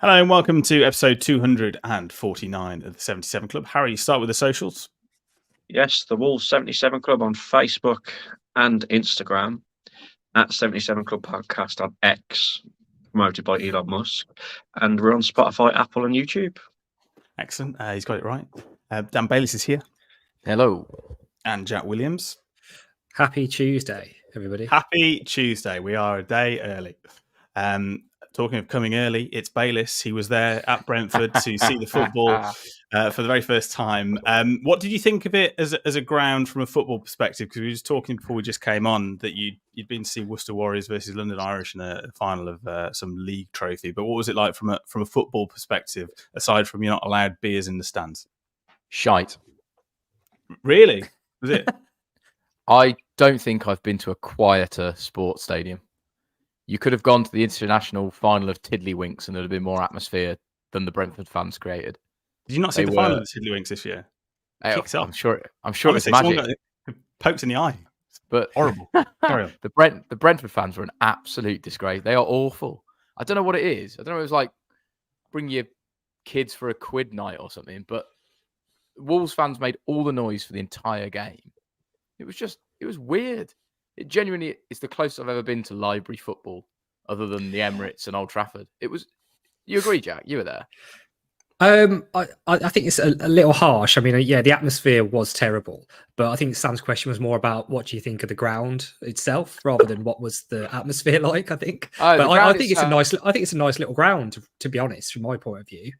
Hello and welcome to episode 249 of the 77 Club. Harry, start with the socials. Yes, the Wolves 77 Club on Facebook and Instagram, at 77 Club Podcast on X, promoted by Elon Musk, and we're on Spotify, Apple, and YouTube. Excellent. He's got it right. Dan Bayliss is here. Hello. And Jack Williams. Happy Tuesday, everybody. Happy Tuesday. We are a day early. Talking of coming early, it's Bayliss. He was there at Brentford to see the football for the very first time. What did you think of it as a ground from a football perspective? Because we were just talking before we just came on that you'd been to see Worcester Warriors versus London Irish in a final of some league trophy. But what was it like from a football perspective, aside from you're not allowed beers in the stands? Shite. Really? Was it? I don't think I've been to a quieter sports stadium. You could have gone to the international final of Tiddlywinks and there'd have been more atmosphere than the Brentford fans created. Did you not see the final of the Tiddlywinks this year? I'm sure Honestly, it's magic. Poked in the eye. But horrible. Carry on. The Brentford fans were an absolute disgrace. They are awful. I don't know what it is. I don't know if it was like bring your kids for a quid night or something, but Wolves fans made all the noise for the entire game. It was weird. It genuinely is the closest I've ever been to library football, other than the Emirates and Old Trafford. It was. You agree, Jack? You were there. I think it's a little harsh. I mean, yeah, the atmosphere was terrible, but I think Sam's question was more about what do you think of the ground itself, rather than what was the atmosphere like. I think, but I think it's a nice. I think it's a nice little ground, to be honest, from my point of view.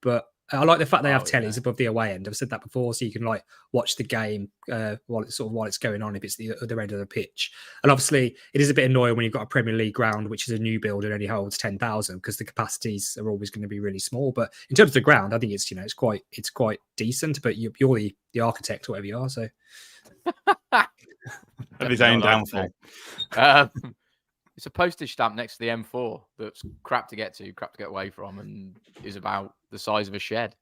But I like the fact they have tellies above the away end. I've said that before, so you can like watch the game while it's going on if it's the other end of the pitch. And obviously, it is a bit annoying when you've got a Premier League ground which is a new build and only holds 10,000 because the capacities are always going to be really small. But in terms of the ground, I think it's it's quite decent. But you're the architect, or whatever you are. So of his own downfall. It's a postage stamp next to the M4 that's crap to get away from, and is about the size of a shed.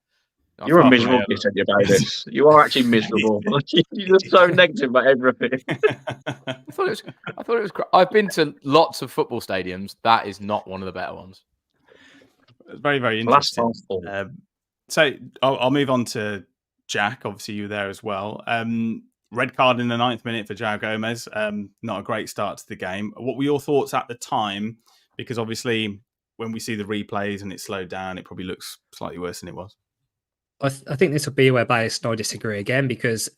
You're a miserable kid about this. You are actually miserable. You're just so negative about everything. I thought it was. I've been to lots of football stadiums. That is not one of the better ones. Very, very interesting. So I'll move on to Jack. Obviously, you were there as well. Red card in the 9th minute for João Gomez. Not a great start to the game. What were your thoughts at the time? Because obviously, when we see the replays and it's slowed down, it probably looks slightly worse than it was. I think this will be where Bayes and I disagree again, because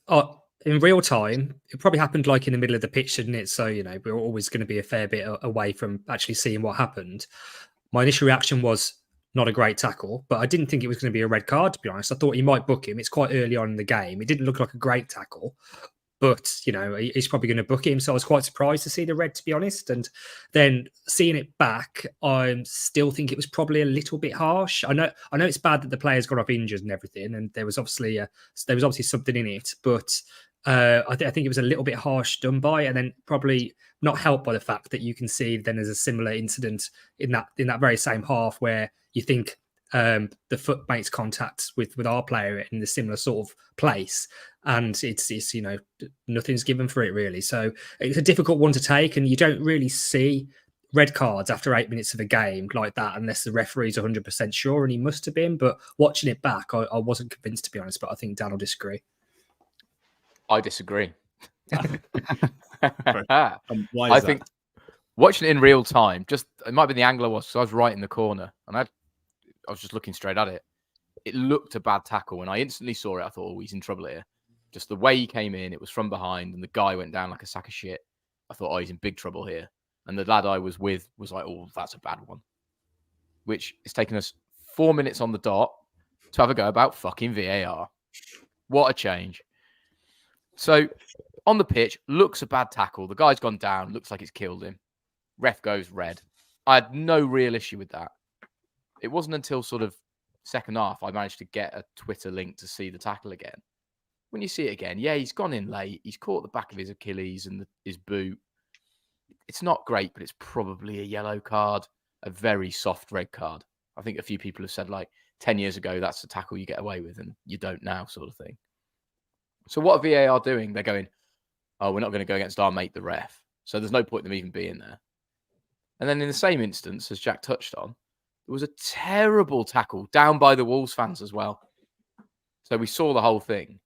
in real time, it probably happened like in the middle of the pitch, didn't it? So, we're always going to be a fair bit away from actually seeing what happened. My initial reaction was not a great tackle, but I didn't think it was going to be a red card, to be honest. I thought he might book him. It's quite early on in the game. It didn't look like a great tackle, but, he's probably going to book him. So I was quite surprised to see the red, to be honest. And then seeing it back, I still think it was probably a little bit harsh. I know it's bad that the players got off injured and everything, and there was obviously something in it, but I think it was a little bit harsh done by, and then probably not helped by the fact that you can see then there's a similar incident in that very same half where you think the foot makes contact with our player in the similar sort of place, and it's nothing's given for it really. So it's a difficult one to take, and you don't really see red cards after 8 minutes of a game like that unless the referee's 100% sure, and he must have been. But watching it back, I wasn't convinced, to be honest. But I think Dan will disagree. I disagree. Why I think watching it in real time, it might be the angle I was, because I was right in the corner and I was just looking straight at it. It looked a bad tackle. When I instantly saw it, I thought, oh, he's in trouble here. Just the way he came in, it was from behind, and the guy went down like a sack of shit. I thought, oh, he's in big trouble here. And the lad I was with was like, oh, that's a bad one. Which it's taken us 4 minutes on the dot to have a go about fucking VAR. What a change. So on the pitch, looks a bad tackle. The guy's gone down, looks like it's killed him. Ref goes red. I had no real issue with that. It wasn't until sort of second half I managed to get a Twitter link to see the tackle again. When you see it again, yeah, he's gone in late. He's caught the back of his Achilles and his boot. It's not great, but it's probably a yellow card, a very soft red card. I think a few people have said, like, 10 years ago, that's the tackle you get away with, and you don't now, sort of thing. So what are VAR doing? They're going, oh, we're not going to go against our mate, the ref. So there's no point in them even being there. And then in the same instance, as Jack touched on, There was a terrible tackle down by the Wolves fans as well. So we saw the whole thing.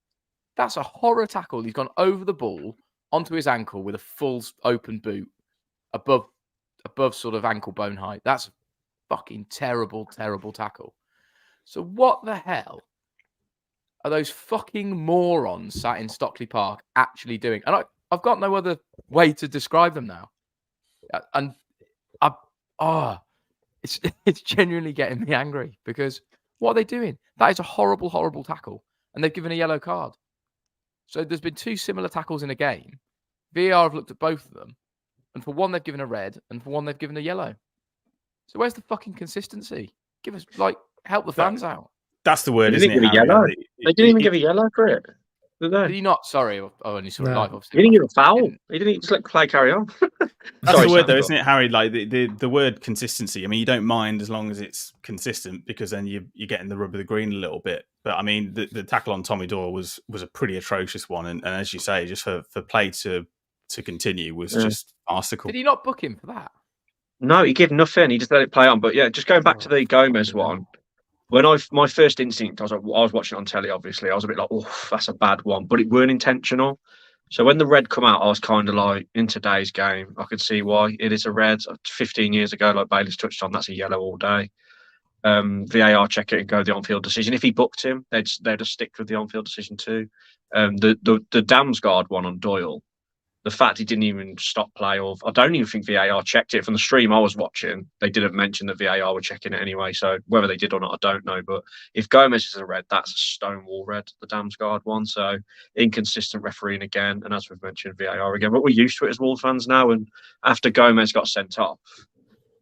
That's a horror tackle. He's gone over the ball onto his ankle with a full open boot above sort of ankle bone height. That's a fucking terrible, terrible tackle. So what the hell are those fucking morons sat in Stockley Park actually doing? And I've got no other way to describe them now. And it's genuinely getting me angry because what are they doing? That is a horrible, horrible tackle. And they've given a yellow card. So there's been 2 similar tackles in a game. VAR have looked at both of them. And for one, they've given a red. And for one, they've given a yellow. So where's the fucking consistency? Give us, help the fans out. That's the word, They isn't didn't it? give a yellow. Harry? They didn't even give a yellow for it. Did they? Did he not? Sorry, I only saw it live. Obviously, He didn't give a foul. He didn't just let play carry on. That's the word, though, isn't it, Harry? Like the word consistency. I mean, you don't mind as long as it's consistent because then you're getting the rub of the green a little bit. But I mean, the tackle on Tommy Doyle was a pretty atrocious one, and as you say, just for play to continue was just farcical. Did he not book him for that? No, he gave nothing. He just let it play on. But yeah, just going back to the Gomez one. When my first instinct, I was watching it on telly. Obviously, I was a bit like, "Oh, that's a bad one," but it weren't intentional. So when the red come out, I was kind of like, in today's game, I could see why it is a red. 15 years ago, like Bailey's touched on, that's a yellow all day. VAR check it and go the on-field decision. If he booked him, they'd just stick with the on-field decision too. The Damsgaard one on Doyle. The fact he didn't even stop play, or I don't even think VAR checked it from the stream I was watching. They didn't mention that VAR were checking it anyway. So whether they did or not, I don't know. But if Gomez is a red, that's a stonewall red, the Damsgaard one. So inconsistent refereeing again. And as we've mentioned, VAR again. But we're used to it as Wolves fans now. And after Gomez got sent off,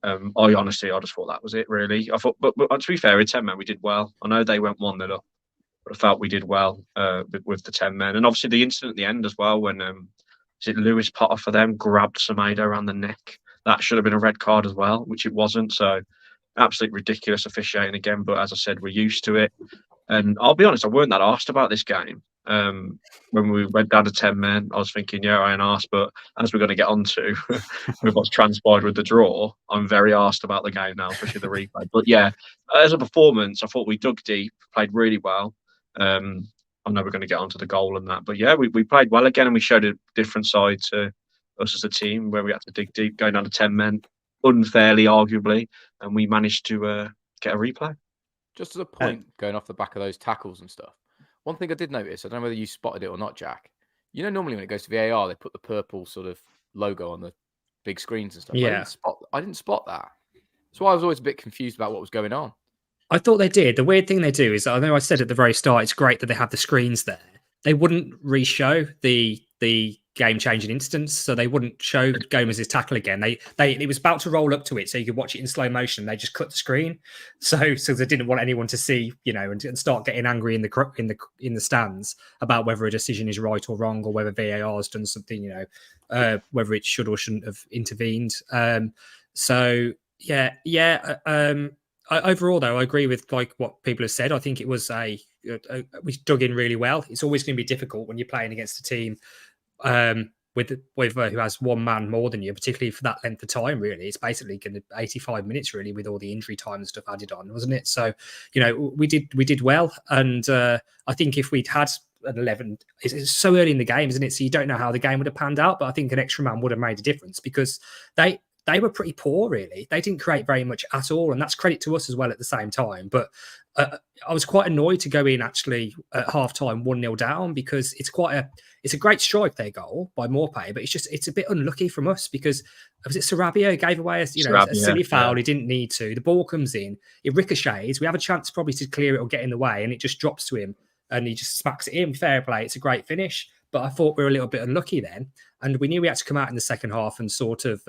I just thought that was it, really. I thought, but to be fair, in 10 men, we did well. I know they went 1-0 up, but I felt we did well with the 10 men. And obviously the incident at the end as well when... is it Lewis Potter for them grabbed Semedo around the neck? That should have been a red card as well, which it wasn't. So absolutely ridiculous officiating again. But as I said, we're used to it. And I'll be honest, I weren't that arsed about this game. When we went down to 10 men, I was thinking, yeah, I ain't arsed. But as we're going to get on to with what's transpired with the draw, I'm very arsed about the game now, especially the replay. But yeah, as a performance, I thought we dug deep, played really well. I know we're going to get onto the goal and that, but yeah, we played well again, and we showed a different side to us as a team where we had to dig deep, going down to 10 men, unfairly, arguably, and we managed to get a replay. Just as a point, going off the back of those tackles and stuff, one thing I did notice, I don't know whether you spotted it or not, Jack. You know, normally when it goes to VAR, they put the purple sort of logo on the big screens and stuff. Yeah. I didn't spot that. So I was always a bit confused about what was going on. I thought they did. The weird thing they do is, I know I said at the very start, it's great that they have the screens there. They wouldn't re-show the game-changing instance, so they wouldn't show Gomez's tackle again. It was about to roll up to it, so you could watch it in slow motion. They just cut the screen, so they didn't want anyone to see, and start getting angry in the stands about whether a decision is right or wrong, or whether VAR has done something, whether it should or shouldn't have intervened. Overall, though, I agree with what people have said. I think it was we dug in really well. It's always going to be difficult when you're playing against a team with who has one man more than you, particularly for that length of time. Really, it's basically going to 85 minutes, really, with all the injury time and stuff added on, wasn't it? So, we did well, and I think if we'd had an 11, it's so early in the game, isn't it? So you don't know how the game would have panned out, but I think an extra man would have made a difference because they were pretty poor, really. They didn't create very much at all, and that's credit to us as well at the same time. But I was quite annoyed to go in actually at half-time 1-0 down because it's a great strike, their goal by Morpay, but it's a bit unlucky from us because was it Sarabia gave away a silly foul. He didn't need to. The ball comes in, it ricochets. We have a chance probably to clear it or get in the way, and it just drops to him, and he just smacks it in. Fair play. It's a great finish. But I thought we were a little bit unlucky then. And we knew we had to come out in the second half and sort of,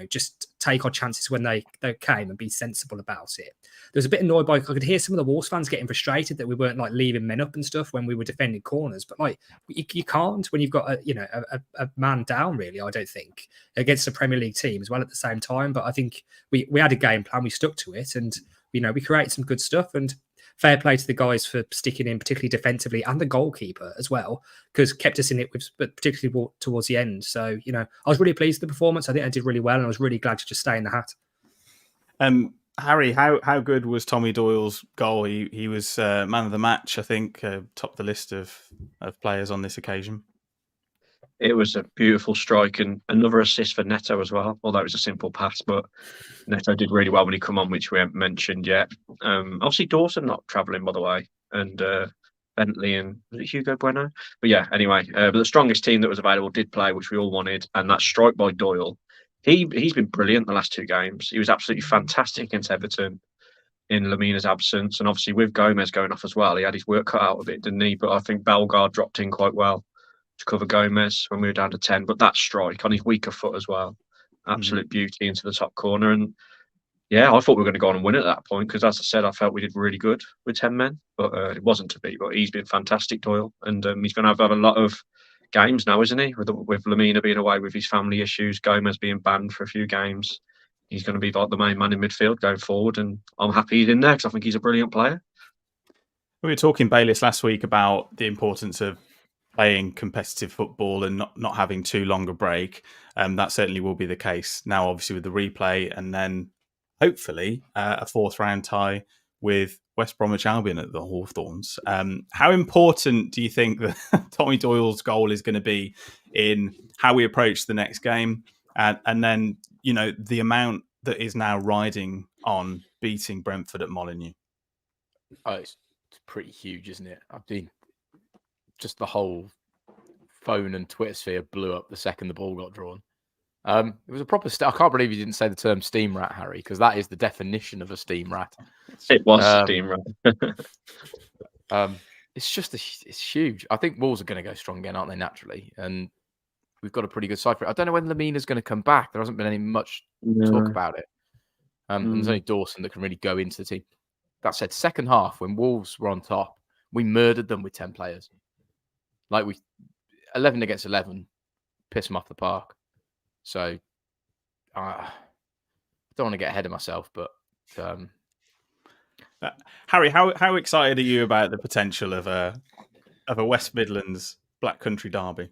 just take our chances when they came and be sensible about it. There was a bit annoyed by, I could hear some of the Wolves fans getting frustrated that we weren't leaving men up and stuff when we were defending corners. But you can't when you've got a man down, really, I don't think, against a Premier League team as well at the same time. But I think we had a game plan, we stuck to it, and, we created some good stuff. And fair play to the guys for sticking in, particularly defensively, and the goalkeeper as well, because kept us in it, but particularly towards the end. So, I was really pleased with the performance. I think I did really well, and I was really glad to just stay in the hat. Harry, how good was Tommy Doyle's goal? He was man of the match, I think, topped the list of players on this occasion. It was a beautiful strike and another assist for Neto as well, although it was a simple pass, but Neto did really well when he come on, which we haven't mentioned yet. Obviously Dawson not travelling, by the way, and Bentley and was it Hugo Bueno? But yeah, anyway, but the strongest team that was available did play, which we all wanted, and that strike by Doyle. He's been brilliant the last 2 games. He was absolutely fantastic against Everton in Lamina's absence, and obviously with Gomez going off as well, he had his work cut out of it, didn't he? But I think Bellegarde dropped in quite well to cover Gomez when we were down to 10. But that strike on his weaker foot as well, absolute beauty into the top corner. And yeah, I thought we were going to go on and win at that point because, as I said, I felt we did really good with 10 men, but it wasn't to be. But he's been fantastic, Doyle, and he's going to have a lot of games now, isn't he? With Lamina being away with his family issues, Gomez being banned for a few games, he's going to be like the main man in midfield going forward, and I'm happy he's in there because I think he's a brilliant player. We were talking, Bayliss, last week about the importance of playing competitive football and not having too long a break. That certainly will be the case now, obviously, with the replay, and then hopefully a 4th round tie with West Bromwich Albion at the Hawthorns. How important do you think that Tommy Doyle's goal is going to be in how we approach the next game? And then, you know, the amount that is now riding on beating Brentford at Molineux? Oh, it's pretty huge, isn't it? I mean, just the whole phone and Twitter sphere blew up the second the ball got drawn. It was a proper... I can't believe you didn't say the term steam rat, Harry, because that is the definition of a steam rat. It was a steam rat. It's just... it's huge. I think Wolves are going to go strong again, aren't they, naturally? And we've got a pretty good side for it. I don't know when Lamina's going to come back. There hasn't been any much talk about it. And there's only Dawson that can really go into the team. That said, second half, when Wolves were on top, we murdered them with 10 players. Like 11 against 11, piss them off the park. So I don't want to get ahead of myself, but Harry, how excited are you about the potential of a West Midlands Black Country derby?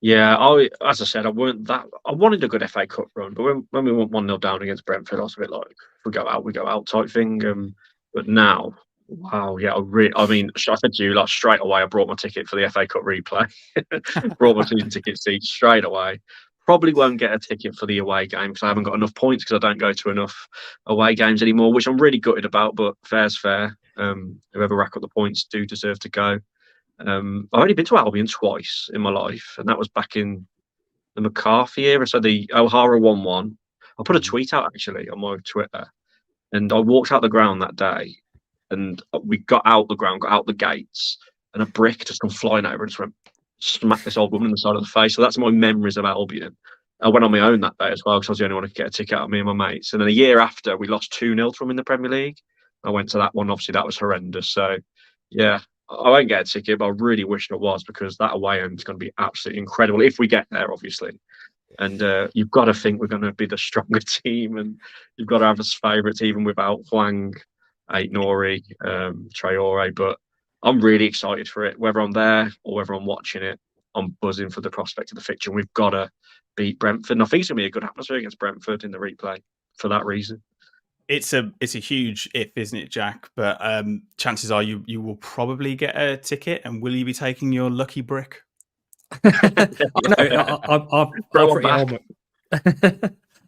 Yeah, as I said, I wanted a good FA Cup run, but when we went 1-0 down against Brentford, I was a bit like, if we go out type thing. But now, wow, yeah, I mean, I said to you, like, straight away, I brought my ticket for the FA Cup replay. Brought my season ticket seat straight away. Probably won't get a ticket for the away game because I haven't got enough points because I don't go to enough away games anymore, which I'm really gutted about, but fair's fair. Whoever rack up the points do deserve to go. I've only been to Albion twice in my life, and that was back in the McCarthy era, so the O'Hara 1-1. I put a tweet out, actually, on my Twitter, and I walked out the ground that day, and we got out the ground, got out the gates, and a brick just come flying over and just went, smack this old woman in the side of the face. So that's my memories of Albion. I went on my own that day as well because I was the only one who could get a ticket out of me and my mates. And then a year after, we lost 2-0 to them in the Premier League. I went to that one. Obviously, that was horrendous. So, yeah, I won't get a ticket, but I really wish it was because that away end is going to be absolutely incredible if we get there, obviously. And you've got to think we're going to be the stronger team, and you've got to have us favourites even without Hwang, Aït-Nouri, Traore. But I'm really excited for it. Whether I'm there or whether I'm watching it, I'm buzzing for the prospect of the fixture. We've got to beat Brentford. And I think it's going to be a good atmosphere against Brentford in the replay for that reason. It's a huge if, isn't it, Jack? But chances are you will probably get a ticket. And will you be taking your lucky brick?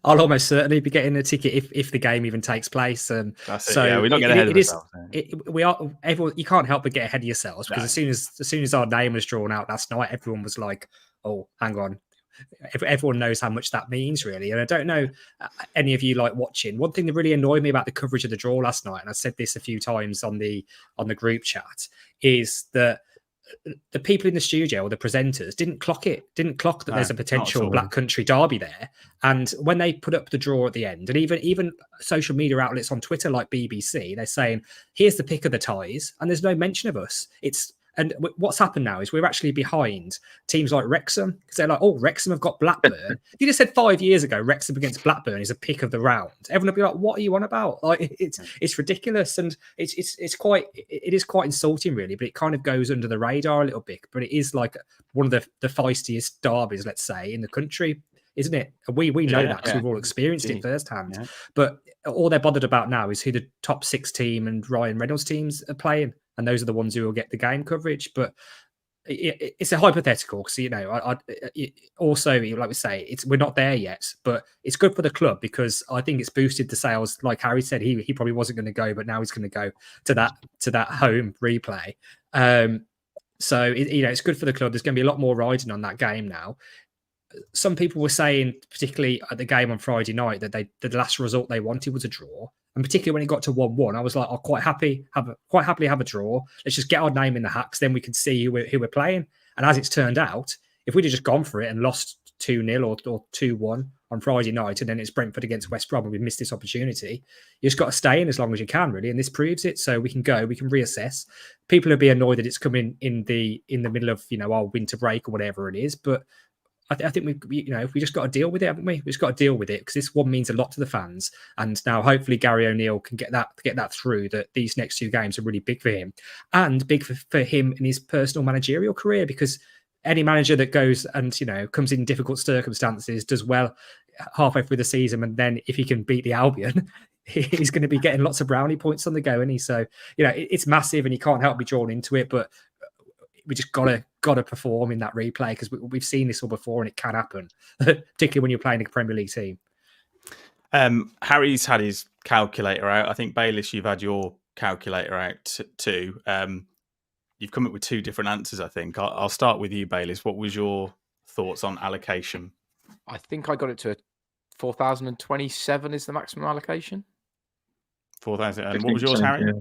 I'll almost certainly be getting a ticket if the game even takes place. That's it. Yeah, we're not getting ahead of ourselves. Everyone, you can't help but get ahead of yourselves because as soon as our name was drawn out last night, everyone was like, "Oh, hang on." Everyone knows how much that means, really. And I don't know any of you like watching. One thing that really annoyed me about the coverage of the draw last night, and I said this a few times on the group chat, is that the people in the studio or the presenters didn't clock that there's a potential Black Country derby there. And when they put up the draw at the end, and even social media outlets on Twitter like BBC, they're saying, here's the pick of the ties, and there's no mention of us. And what's happened now is we're actually behind teams like Wrexham because they're like, oh, Wrexham have got Blackburn. If you just said 5 years ago, Wrexham against Blackburn is a pick of the round, everyone would be like, what are you on about? Like it's ridiculous, and it is quite insulting, really. But it kind of goes under the radar a little bit. But it is like one of the feistiest derbies, let's say, in the country. isn't it? We know Yeah, that because we've all experienced it firsthand. Yeah. But all they're bothered about now is who the top 6 team and Ryan Reynolds teams are playing, and those are the ones who will get the game coverage. But it's a hypothetical because also, like we say, we're not there yet, but it's good for the club because I think it's boosted the sales. Like Harry said, he probably wasn't going to go, but now he's going to go to that home replay. So it's good for the club. There's going to be a lot more riding on that game now. Some people were saying, particularly at the game on Friday night, that the last result they wanted was a draw. And particularly when it got to 1-1, I was like, I'll quite happily have a draw. Let's just get our name in the hat, because then we can see who we're playing. And as it's turned out, if we'd have just gone for it and lost 2-0 or 2-1 on Friday night, and then it's Brentford against West Brom and we've missed this opportunity, you just got to stay in as long as you can, really. And this proves it. So we can reassess. People will be annoyed that it's coming in the middle of our winter break or whatever it is, but I think we just got to deal with it, haven't we? We just got to deal with it, because this one means a lot to the fans. And now hopefully Gary O'Neill can get that through, that these next 2 games are really big for him, and big for him in his personal managerial career, because any manager that goes and comes in difficult circumstances, does well halfway through the season, and then if he can beat the Albion, he's going to be getting lots of brownie points on the go, isn't he? So it's massive, and you can't help be drawn into it, but we just gotta perform in that replay, because we've seen this all before and it can happen, particularly when you're playing a Premier League team. Harry's had his calculator out. I think, Bayliss, you've had your calculator out too. You've come up with 2 different answers, I think. I'll start with you, Bayliss. What was your thoughts on allocation? I think I got it to 4,027 is the maximum allocation. 4,000. And what was yours, Harry?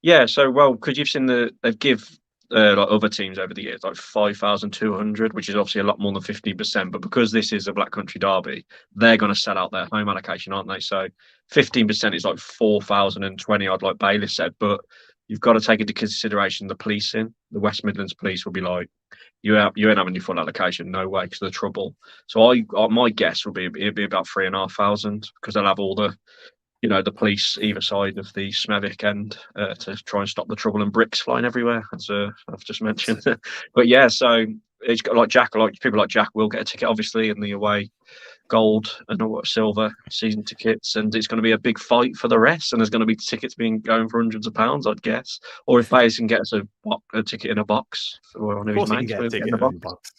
Yeah. So, well, because you've seen they've give like other teams over the years like 5,200, which is obviously a lot more than 15%. But because this is a Black Country derby, they're going to sell out their home allocation, aren't they? So 15% is like 4,020 odd, like Bayliss said. But you've got to take into consideration the policing. The West Midlands police will be like, you ain't having your full allocation, no way, because of the trouble. So my guess will be it'd be about 3,500, because they'll have all the the police either side of the Smethwick end to try and stop the trouble, and bricks flying everywhere, as I've just mentioned. But yeah, so it's got people like Jack will get a ticket, obviously, in the away gold and silver season tickets, and it's going to be a big fight for the rest, and there's going to be tickets going for hundreds of pounds, I'd guess. Or if Bayes can get us a ticket in a box, or one of his mates, get a ticket in a box.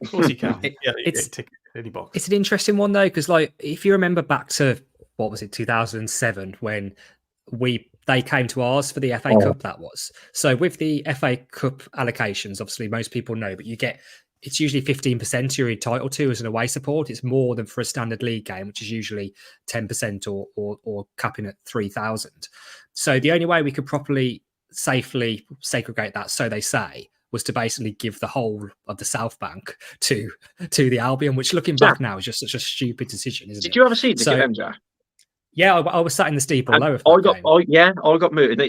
Of course he can. It's a ticket in any box. It's an interesting one though, because if you remember back to, what was it, 2007, when they came to ours for the FA Cup, that was. So with the FA Cup allocations, obviously most people know, but it's usually 15% you're entitled to as an away support. It's more than for a standard league game, which is usually 10% or capping at 3,000. So the only way we could properly, safely segregate that, so they say, was to basically give the whole of the South Bank to the Albion, which, looking back now, is just such a stupid decision, isn't it? Did you ever see it again, Jack? Yeah, I was sat in the steeple low. I got moved.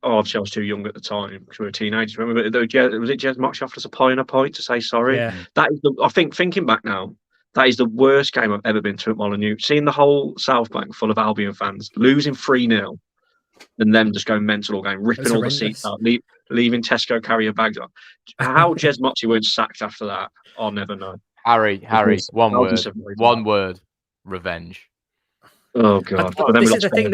Obviously, I was too young at the time because we were teenagers. Remember, was it Jez Moxie offered us a pie and a pint to say sorry? Yeah. That is I think, thinking back now, that is the worst game I've ever been to at Molineux. Seeing the whole South Bank full of Albion fans losing 3-0, and them just going mental all game, ripping all the seats out, leaving Tesco carrier bags on. How Jez Moxie weren't sacked after that, I'll never know. Harry, one word: revenge. Oh god! This is the thing.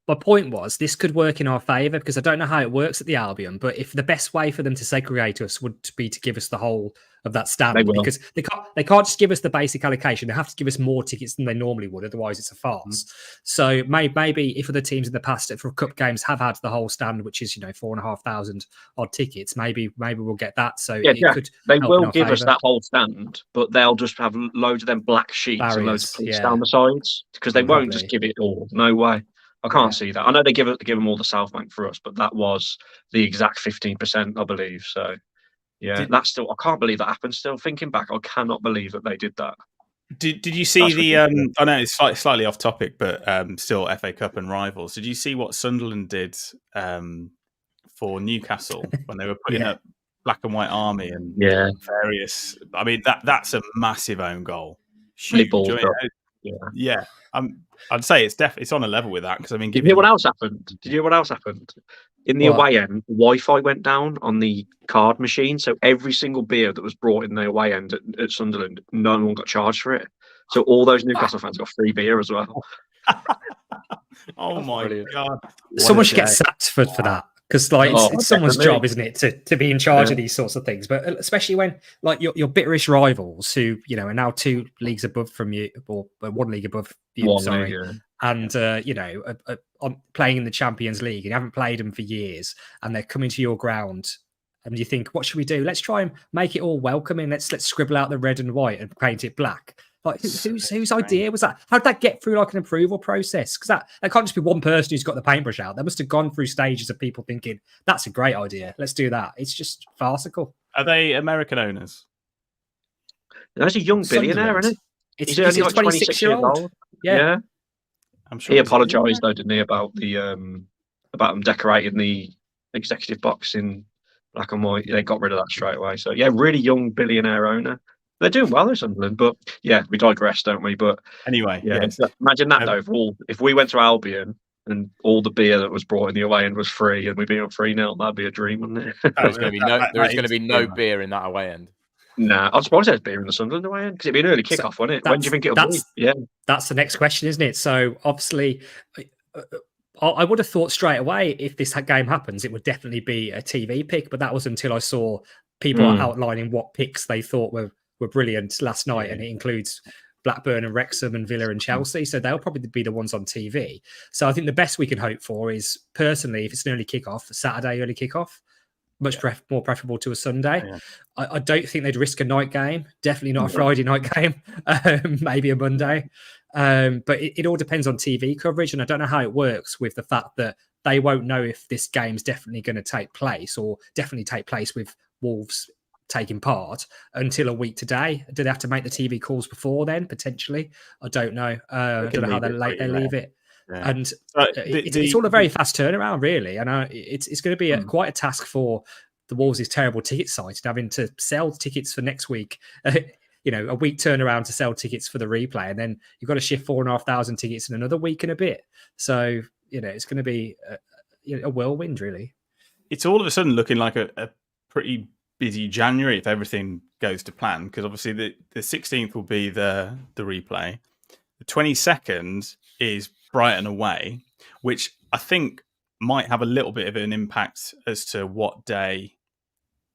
My point was, this could work in our favour, because I don't know how it works at the Albion, but if the best way for them to segregate us would be to give us the whole of that stand, because they can't just give us the basic allocation. They have to give us more tickets than they normally would, otherwise it's a farce. So maybe if other teams in the past for cup games have had the whole stand, which is 4,500 odd tickets, maybe we'll get that. So they will give us that whole stand, but they'll just have loads of them black sheets and loads of police down the sides, because they won't just give it all. No way. I can't see that. I know they give them all the South Bank for us, but that was the exact 15%, I believe. So yeah, that's still, I can't believe that happened. Still thinking back, I cannot believe that they did that. Did you see I know it's slightly off topic, but still FA Cup and rivals. Did you see what Sunderland did for Newcastle when they were putting up Black and White Army and various? I mean, that's a massive own goal. Huge. Yeah, I'd say it's on a level with that because I mean, Did you hear what else happened? In the What? away end, Wi-Fi went down on the card machine, so every single beer that was brought in the away end at Sunderland, no one got charged for it. So all those Newcastle fans got free beer as well. Oh That's my brilliant. god! Someone should get sacked for that. Because like it's someone's definitely. job, isn't it, to be in charge of these sorts of things? But especially when like your bitterish rivals, who are now 2 leagues above from you, or 1 league above you, and are playing in the Champions League, and you haven't played them for years, and they're coming to your ground, and you think, what should we do? Let's try and make it all welcoming. Let's scribble out the red and white and paint it black. Like whose idea was that? How did that get through like an approval process? Because that can't just be one person who's got the paintbrush out. They must have gone through stages of people thinking that's a great idea. Let's do that. It's just farcical. Are they American owners? There's a young billionaire, isn't it? He's only like 26 years old. Yeah. I'm sure he apologised though, didn't he, about them decorating the executive box in black and white. They got rid of that straight away. So yeah, really young billionaire owner. They're doing well in Sunderland, but yeah, we digress, don't we? But anyway, imagine that though. If we went to Albion and all the beer that was brought in the away end was free, and we beat up 3-0, that'd be a dream, wouldn't it? There's going to be no beer in that away end. Nah, I'm surprised there's beer in the Sunderland away end because it'd be an early kickoff, wouldn't it? When do you think it'll be? Yeah, that's the next question, isn't it? So obviously, I would have thought straight away if this game happens, it would definitely be a TV pick, but that was until I saw people outlining what picks they thought were brilliant last night, and it includes Blackburn and Wrexham and Villa and Chelsea. So they'll probably be the ones on TV. So I think the best we can hope for is, personally, if it's an early kickoff, a Saturday early kickoff, much more preferable to a Sunday. Yeah. I don't think they'd risk a night game. Definitely not a Friday night game. Maybe a Monday. But it all depends on TV coverage. And I don't know how it works with the fact that they won't know if this game's definitely going to take place, or definitely take place with Wolves taking part, until a week today. Do they have to make the TV calls before then, potentially? I don't know. I don't know how late they leave it. Yeah. And it's all a very fast turnaround, really. And it's going to be quite a task for the Wolves' terrible ticket site, having to sell tickets for next week. A week turnaround to sell tickets for the replay, and then you've got to shift 4,500 tickets in another week and a bit. So it's going to be a whirlwind, really. It's all of a sudden looking like a pretty busy January if everything goes to plan, because obviously the 16th will be the replay. The 22nd is Brighton away, which I think might have a little bit of an impact as to what day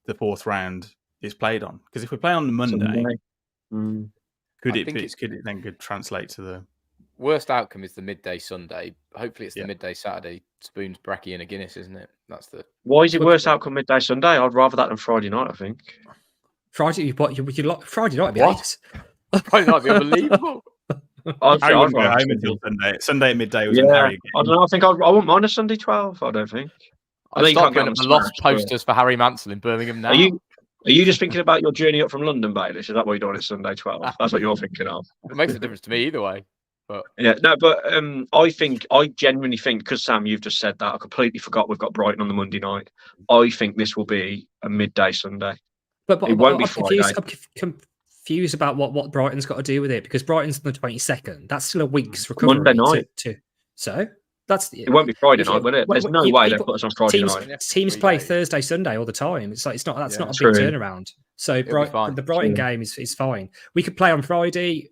the 4th round is played on. Because if we play on the Monday, could it then translate to the worst outcome? Is the midday Sunday. Hopefully it's the midday Saturday. Spoons, Bracky and a Guinness, isn't it? That's the. Why is it worst outcome midday Sunday? I'd rather that than Friday night, I think. Friday night would be nice. Friday night would be unbelievable. I wouldn't go home until Sunday. Sunday at midday was an Harry game. I don't know. I think I wouldn't mind a Sunday 12. I don't think. I'd start putting up the lost posters for Harry Mansell in Birmingham now. Are you just thinking about your journey up from London, Bailish? Is that what you're doing at Sunday 12? That's what you're thinking of. It makes a difference to me either way. But I genuinely think, because Sam, you've just said that, I completely forgot we've got Brighton on the Monday night. I think this will be a midday Sunday. But it won't be Friday. I'm confused about what Brighton's got to do with it, because Brighton's on the 22nd. That's still a week's recovery. Monday night. So it won't be Friday night, will it? There's no way they put us on Friday night. Teams play Thursday, Sunday all the time. It's not a big turnaround. So the Brighton game is fine. We could play on Friday.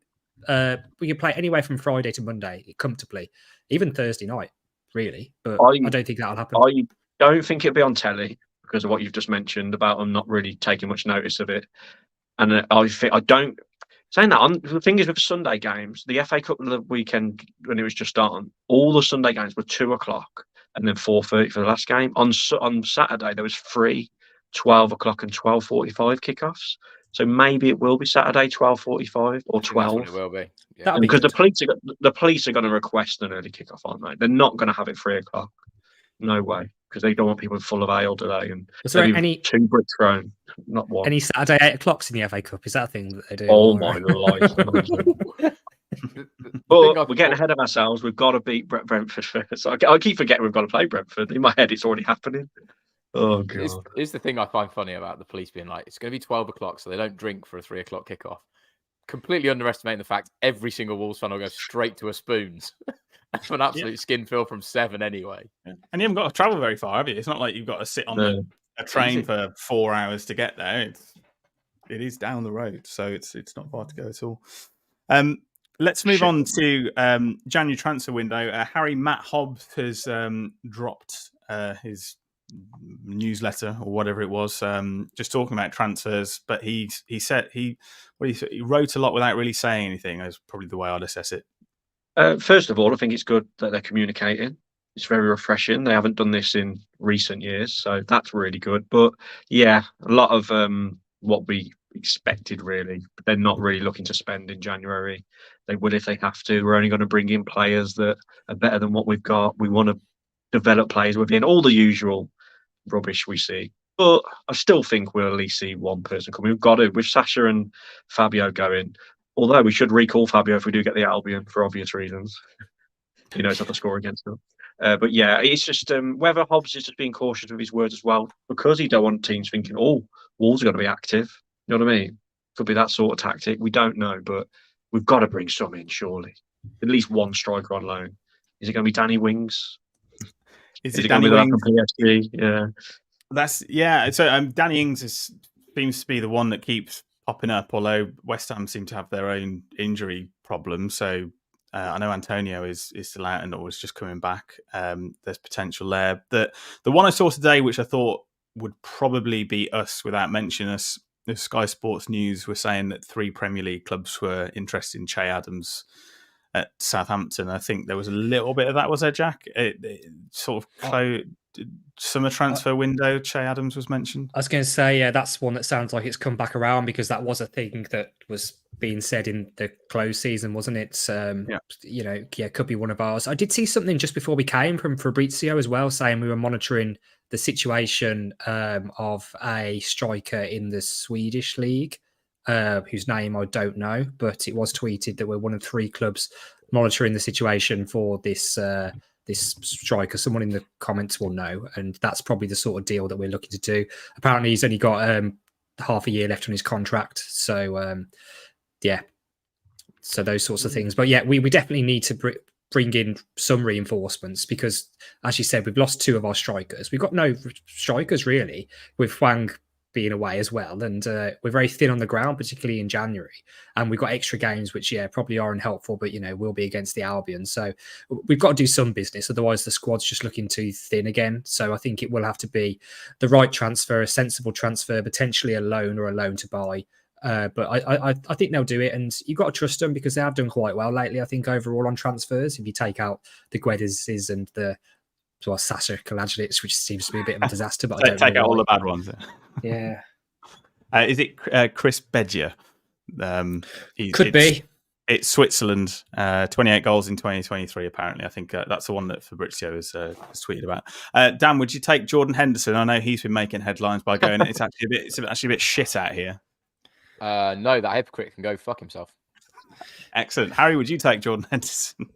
We could play anywhere from Friday to Monday comfortably, even Thursday night, really. But I don't think that'll happen. I don't think it'll be on telly because of what you've just mentioned about them not really taking much notice of it. And saying that, the thing is with Sunday games, the FA Cup of the weekend when it was just on, all the Sunday games were 2:00 and then 4:30 for the last game. On Saturday there was 3, 12 o'clock and 12:45 kickoffs. So maybe it will be Saturday 12:45 or 12. It will be, because the police are going to request an early kickoff, aren't they? They're not going to have it 3:00. No way, because they don't want people full of ale today. And was there any 2 bricks thrown, not one. Any Saturday 8:00 in the FA Cup? Is that a thing that they do? Oh my life! But we're getting ahead of ourselves. We've got to beat Brentford first. I keep forgetting we've got to play Brentford. In my head, it's already happening. Oh god! Here's the thing I find funny about the police being like, it's going to be 12:00, so they don't drink for a 3:00 kickoff. completely underestimating the fact every single Wolves fan will go straight to a Spoons. That's an absolute skin feel from 7 anyway. Yeah. And you haven't got to travel very far, have you? It's not like you've got to sit on a train Easy. for 4 hours to get there. It is down the road, so it's not far to go at all. Let's move on to January transfer window. Harry Matt Hobbs has dropped his newsletter or whatever it was, just talking about transfers. But he said he wrote a lot without really saying anything. Is probably the way I'd assess it. First of all, I think it's good that they're communicating. It's very refreshing. They haven't done this in recent years, so that's really good. But yeah, a lot of what we expected really. But they're not really looking to spend in January. They will if they have to. We're only going to bring in players that are better than what we've got. We want to develop players within all the usual rubbish we see. But I still think we'll at least see one person coming. We've got it with Sasha and Fabio going. Although we should recall Fabio if we do get the Albion for obvious reasons. He knows how to score against them. But yeah, it's just whether Hobbs is just being cautious with his words as well, because he don't want teams thinking, oh, Wolves are going to be active. You know what I mean? Could be that sort of tactic. We don't know, but we've got to bring some in, surely. At least one striker on loan. Is it going to be Danny Wings? Is it going Danny to be that Wings? from PSG? Yeah. So Danny Ings seems to be the one that keeps popping up, although West Ham seem to have their own injury problems. So I know Antonio is still out and was just coming back. There's potential there. The one I saw today, which I thought would probably be us without mentioning us, the Sky Sports News were saying that 3 Premier League clubs were interested in Che Adams at Southampton. I think there was a little bit of that, was there, Jack? It sort of summer transfer window, Che Adams was mentioned. I was going to say, yeah, that's one that sounds like it's come back around, because that was a thing that was being said in the close season, wasn't it? Could be one of ours. I did see something just before we came from Fabrizio as well, saying we were monitoring the situation of a striker in the Swedish league, whose name I don't know, but it was tweeted that we're one of 3 clubs monitoring the situation for this this striker. Someone in the comments will know, and that's probably the sort of deal that we're looking to do. Apparently he's only got half a year left on his contract, so so those sorts of things. But yeah, we definitely need to bring in some reinforcements, because as you said, we've lost 2 of our strikers. We've got no strikers really, with Hwang being away as well, and we're very thin on the ground, particularly in January, and we've got extra games which probably aren't helpful, but will be against the Albion, so we've got to do some business, otherwise the squad's just looking too thin again. So I think it will have to be the right transfer, a sensible transfer, potentially a loan or a loan to buy, but I think they'll do it, and you've got to trust them, because they have done quite well lately, I think, overall on transfers, if you take out the Guedes and the Sasha Kalajdzic, which seems to be a bit of a disaster, but I don't take know out why. all the bad ones. Yeah. Is it Chris Bedger? Could be. It's Switzerland. 28 goals in 2023. Apparently, I think that's the one that Fabrizio has tweeted about. Dan, would you take Jordan Henderson? I know he's been making headlines by going, it's actually a bit shit out here. No, that hypocrite can go fuck himself. Excellent. Harry, would you take Jordan Henderson?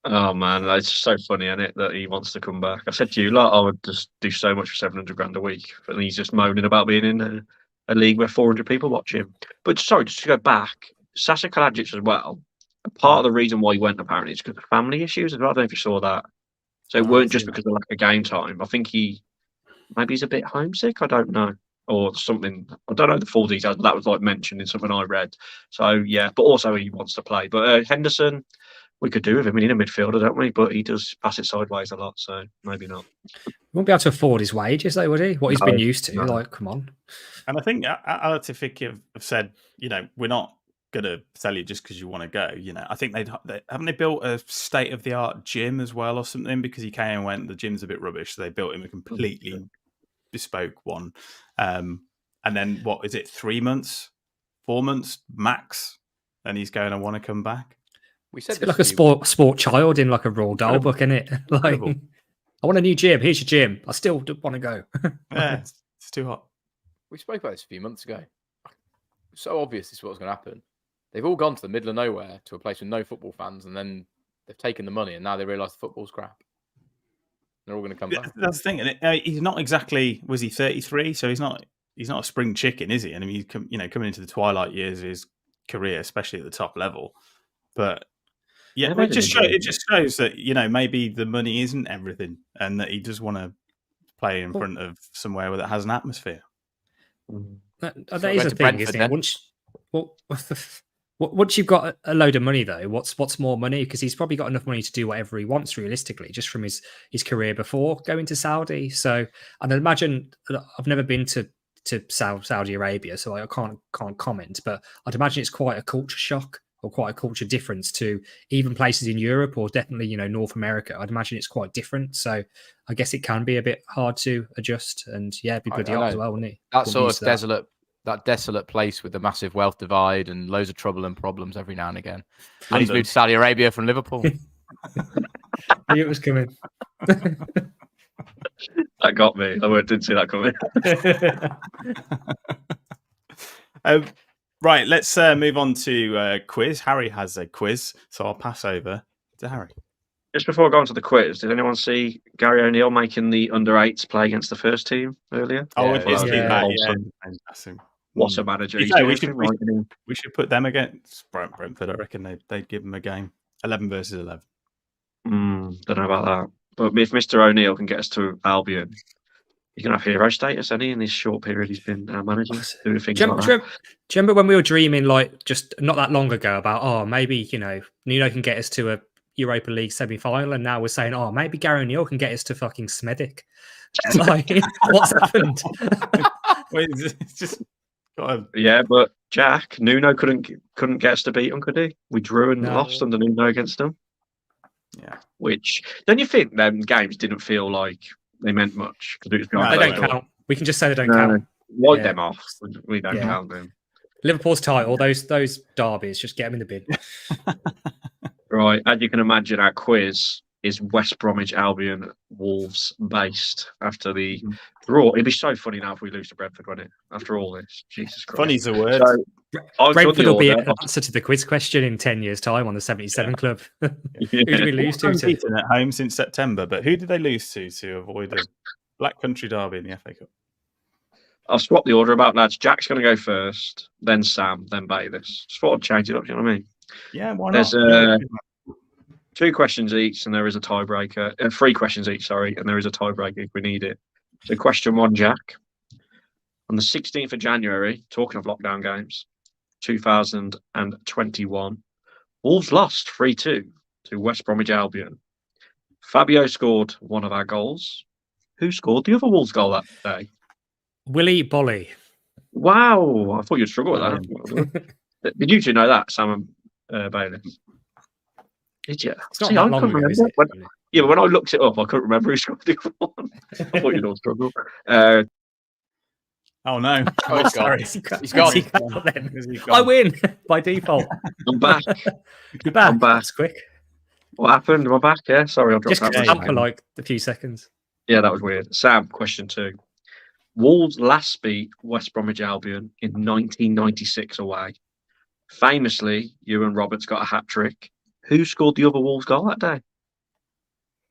Oh man, it's so funny, isn't it, that he wants to come back. I said to you, I would just do so much for 700 grand a week, but he's just moaning about being in a league where 400 people watch him. But sorry, just to go back, Sasha Kalajdzic as well. Part of the reason why he went apparently is because of family issues as well. I don't know if you saw that. So it weren't just because of lack of game time. I think maybe he's a bit homesick. I don't know, or something. I don't know the full details. But that was mentioned in something I read. So yeah, but also he wants to play. But Henderson, we could do with him. We need a midfielder, don't we? But he does pass it sideways a lot, so maybe not. He won't be able to afford his wages, though, would he? What he's been used to. No. Come on. And I think Alatifik have said, we're not going to sell you just because you want to go. I think they built a state-of-the-art gym as well or something, because he came and went, the gym's a bit rubbish, so they built him a completely bespoke one. And then, what is it, 3 months, 4 months max? And he's going, I want to come back. We said it's like a sport child in like a Roald Dahl book, isn't it? Like, I want a new gym. Here's your gym. I still want to go. Yeah, it's too hot. We spoke about this a few months ago. So obvious this is what's going to happen. They've all gone to the middle of nowhere to a place with no football fans, and then they've taken the money, and now they realise the football's crap. They're all going to come back. That's the thing. And he's not exactly. Was he 33? So he's not a spring chicken, is he? And I mean, he's coming into the twilight years of his career, especially at the top level. But yeah, Yeah, it just shows that maybe the money isn't everything, and that he does want to play in front of somewhere that has an atmosphere. That is a thing, Brentford, isn't it? then. Once you've got a load of money, though, what's more money? Because he's probably got enough money to do whatever he wants, realistically, just from his career before going to Saudi. So, and I imagine, I've never been to Saudi Arabia, so I can't comment, but I'd imagine it's quite a culture shock or quite a culture difference to even places in Europe or definitely North America. I'd imagine it's quite different. So I guess it can be a bit hard to adjust, and it'd be bloody hot as well, wouldn't it? That sort of desolate place with the massive wealth divide and loads of trouble and problems every now and again. And he's moved to Saudi Arabia from Liverpool. I knew it was coming. That got me. I didn't see that coming. Right, let's move on to quiz. Harry has a quiz, so I'll pass over to Harry. Just before I go on to the quiz, did anyone see Gary O'Neill making the under-8s play against the first team earlier? Oh, yeah. What a manager. We should put them against Brentford. I reckon they'd give them a game. 11 versus 11. Don't know about that. But if Mr. O'Neill can get us to Albion, he's going to have hero status, isn't he, in this short period he's been our manager? Doing things do you remember when we were dreaming, like, just not that long ago about, maybe, Nuno can get us to a Europa League semi-final, and now we're saying, maybe Gary O'Neill can get us to fucking Smedic. Like, what's happened? It's just... Yeah, but Jack, Nuno couldn't get us to beat him, could he? We drew and lost under Nuno against them. Yeah. Which, don't you think them games didn't feel like they meant much? They don't count. We can just say they don't count. Wipe them off. We don't count them. Liverpool's title, those derbies, just get them in the bin. Right, as you can imagine, our quiz is West Bromwich Albion Wolves based after the draw. It'd be so funny now if we lose to Brentford, wouldn't it? After all this, Jesus Christ. Funny's a word. So, Brentford will be an answer to the quiz question in 10 years' time on the 77 Club. Who did we lose to? At home since September, but who did they lose to avoid a Black Country derby in the FA Cup? I'll swap the order about, lads. Jack's going to go first, then Sam, then Bayliss. Just thought I'd change it up, you know what I mean? Yeah, why not? There's 2 questions each, and there is a tiebreaker. 3 questions each, sorry, and there is a tiebreaker if we need it. So, question 1, Jack. On the 16th of January, talking of lockdown games, 2021, Wolves lost 3-2 to West Bromwich Albion. Fabio scored one of our goals. Who scored the other Wolves goal that day? Willie Bolly. Wow, I thought you'd struggle with that. Did you two know that, Sam and Bailey? Did you? It's not that long ago, is it? But when I looked it up, I couldn't remember who scored the other one. I thought you'd all struggle. Oh no! Oh, sorry. He's gone. I win by default. I'm back. You're back. I'm back. That's quick. What happened? Am I back? Yeah, sorry, I dropped Just out for like a few seconds. Yeah, that was weird. Sam, question 2. Wolves last beat West Bromwich Albion in 1996 away. Famously, Ewan Roberts got a hat-trick. Who scored the other Wolves goal that day?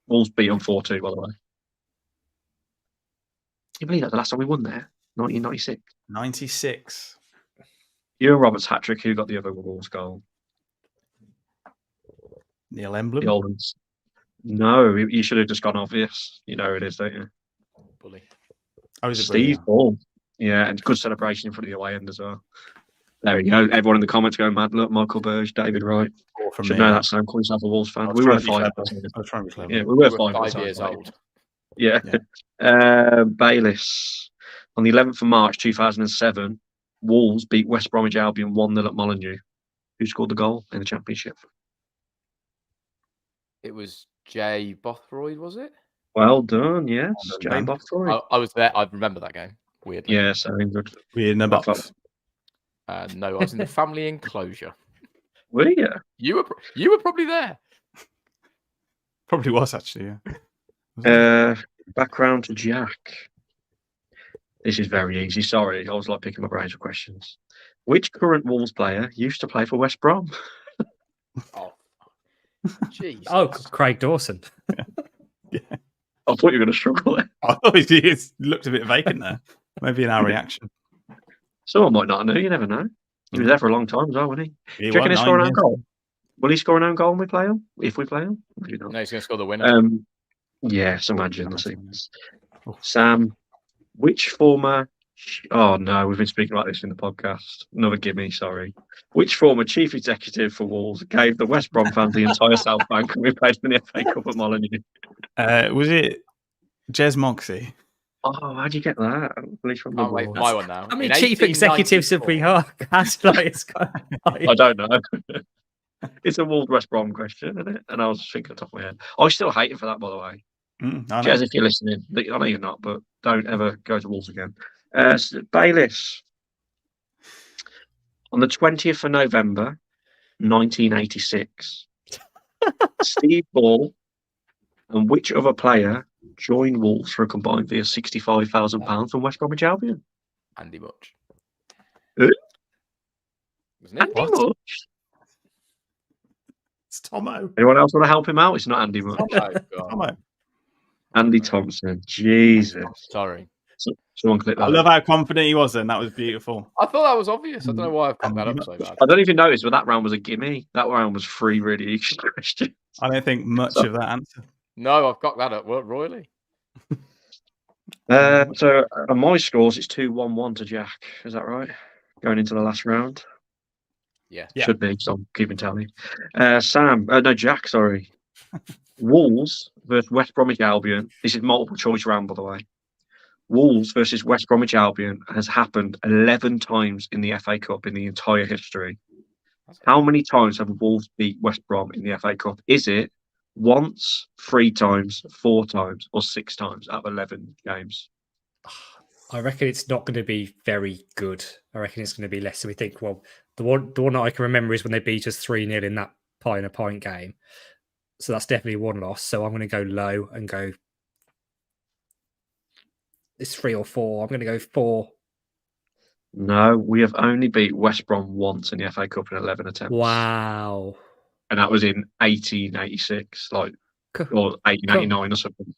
Wolves beat them 4-2, by the way. Can you believe that the last time we won there? 1996. 96. Ewan Roberts' hat-trick. Who got the other Wolves goal? Neil Emblem? The old ones. No, you should have just gone obvious. You know who it is, don't you? Bully. Oh, Steve Ball. Yeah, and good celebration in front of the away end as well. There we go. Everyone in the comments going mad. Look, Michael Burge, David Wright. Should know that Sam. Call yourself a Wolves fan. We were 5. I was trying to be clever. Yeah, we were 5 years old. Yeah. Bayliss. On the 11th of March 2007, Wolves beat West Bromwich Albion 1-0 at Molineux. Who scored the goal in the Championship? It was Jay Bothroyd, was it? Well done, yes. Well Jay done. Bothroyd. I was there. I remember that game. Weird. Yeah, so good. We're in the box. No, I was in the family enclosure. Were you? You were probably there. Probably was, actually, yeah. Background to Jack. This is very easy. Sorry, I was like picking my brains for questions. Which current Wolves player used to play for West Brom? Oh, jeez. Oh, Craig Dawson. Yeah. I thought you were going to struggle there. I thought it looked a bit vacant there. Maybe in our reaction. Someone might not know. You never know. He was there for a long time as well, wasn't he? He Do you reckon won he'll score 9 an own years. goal? Will he score an own goal when we play him? If we play him? Maybe not. No, he's going to score the winner. Yes, imagine. Let's see. Sam, which former... Oh, no, we've been speaking about this in the podcast. Another gimme, sorry. Which former chief executive for Wolves gave the West Brom fans the entire South Bank when we played in the FA Cup at Molineux? Was it Jez Moxie? Oh, how'd you get that? Police from the Can't wait for my one now. How many In chief executives have we 1894 had? I don't know. It's a Wolves West Brom question, isn't it? And I was thinking off the top of my head. I still hate him for that, by the way. I know. Jez, if you're listening, I know you're not, but don't ever go to Wolves again. Bayliss. On the 20th of November, 1986, Steve Ball and which other player joined Wolves for a combined fee of £65,000 from West Bromwich Albion? Andy Much. Who? Wasn't it? Andy Much. It's Tomo. Anyone else want to help him out? It's not Andy Much. Oh, God. Tomo. Andy Thompson. Jesus. Sorry. Someone click that. I love how confident he was then. That was beautiful. I thought that was obvious. I don't know why I've got that up so bad. I don't even notice, but that round was a gimme. That round was 3 really easy questions. I don't think much of that answer. No, I've got that up royally. So on my scores, it's 2-1-1 to Jack. Is that right? Going into the last round. Yeah. Should be, so I'm keeping tally. Jack, sorry. Wolves versus West Bromwich Albion. This is multiple choice round, by the way. Wolves versus West Bromwich Albion has happened 11 times in the FA Cup in the entire history. How many times have Wolves beat West Brom in the FA Cup? Is it once, 3 times, 4 times, or 6 times out of 11 games? I reckon it's not going to be very good. I reckon it's going to be less. So we think, well, the one that I can remember is when they beat us 3-0 in that pint game. So that's definitely one loss. So I'm going to go low and go. It's 3 or 4. I'm going to go 4. No, we have only beat West Brom once in the FA Cup in 11 attempts. Wow. And that was in 1886, or 1889 or something.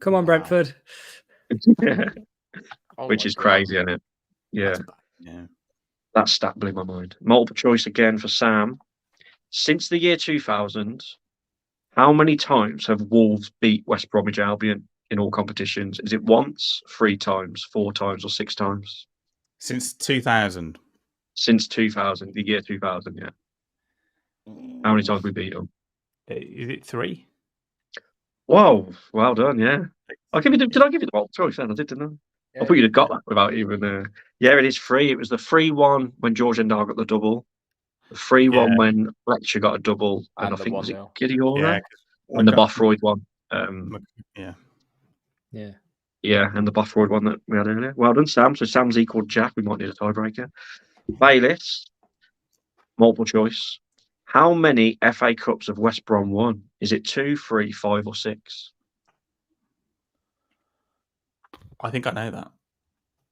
Come on, Brentford. Which is crazy, isn't it? Yeah. Yeah. That stat blew my mind. Multiple choice again for Sam. Since the year 2000, how many times have Wolves beat West Bromwich Albion in all competitions? Is it once, 3 times, 4 times, or 6 times? Since 2000. Since 2000, the year 2000, yeah. How many times we beat them? Is it 3? Whoa, well done, yeah. Did I give you the multiple choice then? I did, didn't I? Yeah. I thought you'd have got that without even... Yeah, it is 3. It was the 3-1 when George Endar got the double. The 3-1 when Fletcher got a double. And I think, was it Giddy Horner? And the Bothroyd one. Yeah. Yeah, and the Bothroyd one that we had earlier. Well done, Sam. So Sam's equaled Jack. We might need a tiebreaker. Bayliss, multiple choice. How many FA Cups have West Brom won? Is it 2, 3, 5, or 6? I think I know that.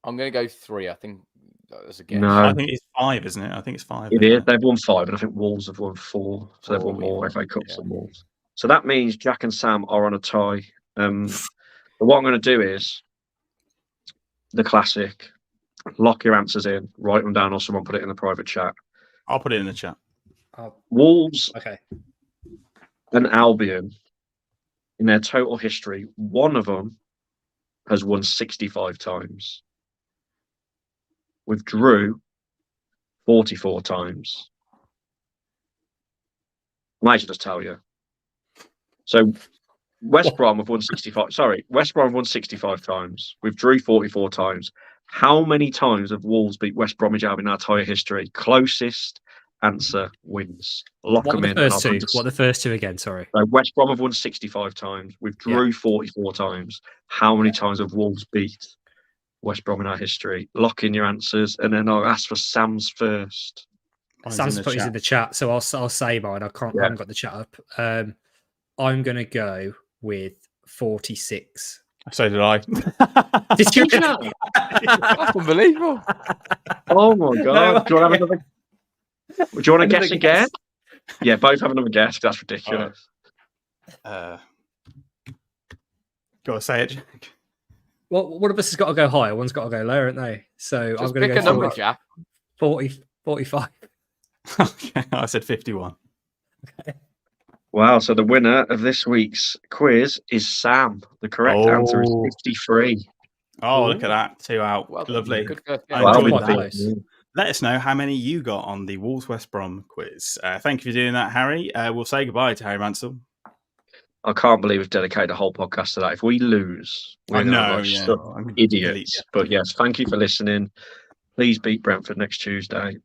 I'm going to go 3. I think that's a guess. No. I think it's 5, isn't it? I think it's 5. It is. They've won 5, and I think Wolves have won 4. So they've won 4, more yeah. FA Cups Yeah. than Wolves. So that means Jack and Sam are on a tie. But what I'm going to do is the classic. Lock your answers in, write them down, or someone put it in the private chat. I'll put it in the chat. Wolves Okay. and Albion, in their total history, one of them has won 65 times. With Drew, 44 times. I might just tell you. So West Brom have won 65. Sorry, West Brom have won 65 times. With Drew 44 times. How many times have Wolves beat West Bromwich Albion in our entire history? Closest answer wins. Lock What them were in. the first two? What are the first two again? Sorry. So West Brom have won 65 times. With Drew 44 times. How many times have Wolves beat West Brom in our history? Lock in your answers, and then I'll ask for Sam's first. Sam's put his in the chat, so I'll say mine. I haven't got the chat up. I'm going to go with 46. So did I. Did you? That's unbelievable. Oh my god! Do you want to have another? Do you want to guess Another again? guess. Yeah, both have another guess. That's ridiculous. Got to say it, Jack. Well, one of us has got to go higher. One's got to go lower, haven't they? So Just I'm going to pick go a number, Jack. 40. 45. Okay, I said 51. Wow. So the winner of this week's quiz is Sam. The correct answer is Oh. 53. Oh, look at that. 2 out. Well done. Lovely. Good first I game. Well, enjoyed quite that. close. Let us know how many you got on the Wolves West Brom quiz. Thank you for doing that, Harry. We'll say goodbye to Harry Mansell. I can't believe we've dedicated a whole podcast to that. If we lose, we're I going to know, look yeah. such I'm gonna idiots. delete you. But yes, thank you for listening. Please beat Brentford next Tuesday.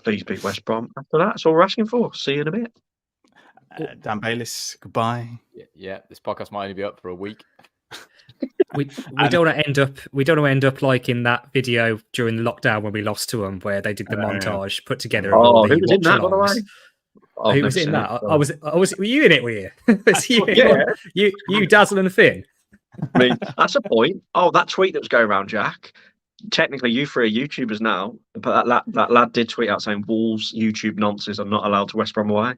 Please beat West Brom. After that, that's all we're asking for. See you in a bit. Dan Bayliss, goodbye. Yeah, this podcast might only be up for a week. We don't want to end up like in that video during the lockdown when we lost to them, where they did the montage put together of all the who was in that, by the way? watch-alongs. I've Who was never in seen that? it, so- I was. Were you in it? Were you? Was you, Yeah. you Dazzle and Finn. I mean, that's a point. Oh, that tweet that was going around, Jack. Technically, you three are YouTubers now, but that lad did tweet out saying Wolves YouTube nonsense are not allowed to West Brom away.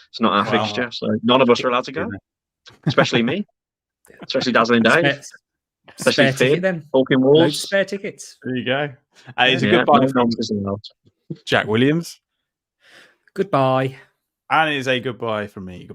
It's not our Wow. fixture, so none of us are allowed to go, especially me, especially Dazzling Dave, especially Spare ticket Finn, then. talking Loads of Wolves. spare tickets. There you go. It's a Yeah, goodbye no from nonsense allowed. Jack Williams. Goodbye. And it is a goodbye from me. Goodbye.